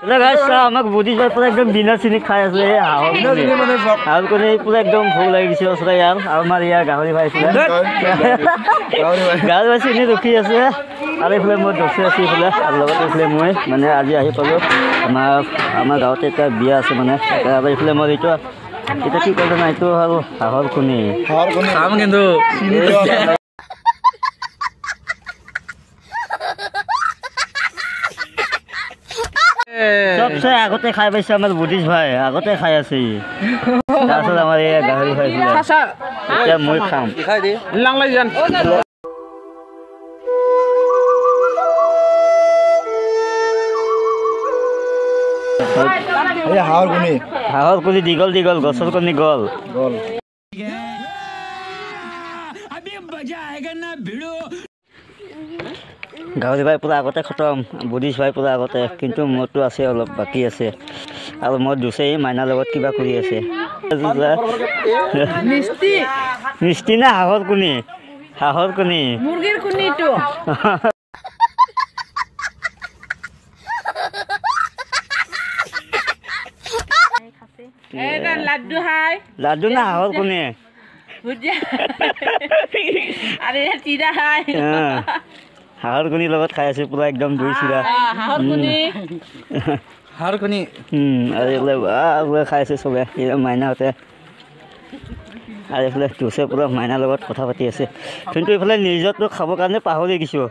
আমাক বুদ্ধি যায় পুৰা একদম বিনা চিনি খাই আছে হাঁহৰ কণী পুৰা একদম ভোক লাগি গৈছে ওচৰে ইয়াৰ আমাৰ ইয়াৰ গাহৰি ভাইছিলে গাহৰি ভাই চিনি ৰখি আছে আৰু এইফালে মই দচি আছো এইফালে আৰু লগত এইফালে মই মানে আজি আহি পালোঁ আমাৰ গাঁৱতে এটা বিয়া আছে মানে আৰু এইফালে মই এইটো এতিয়া কি কৰিলে না এইটো হ'ল হাঁহৰ কণী খাম কিন্তু सबसे আগতে খাই পাইছে আমাৰ বুদ্ধিছ ভাই আগতে খাই আছে তাৰপিছত আমাৰ এই গাহৰি খাইছিলে এতিয়া মই খাম লাংলাই যান এই হাঁহৰ কণী দীঘল দীঘল গছৰ কণী গল গাহৰি ভাই পুৰা আগতে খতম বুদ্ধিছ ভাই পুৰা আগতে কিন্তু মোৰতো আছে অলপ বাকী আছে আৰু মই দুচেই মাইনাৰ লগত কিবা কৰি আছে মিষ্টি না হাঁহৰ কণী মুৰ্গীৰ কণীটো লাড্ডু না হাঁহৰ কণী হাঁহৰ কণীৰ লগত খাই আছে পুৰা একদম দুই চিৰা হাঁহৰ কণী আৰু এইফালে খাই আছে চবে মাইনাহঁতে আৰু এইফালে দুচে পুৰা মাইনাৰ লগত কথা পাতি আছে কিন্তু এইফালে নিজৰটো খাবৰ কাৰণে পাহৰি গৈছোঁ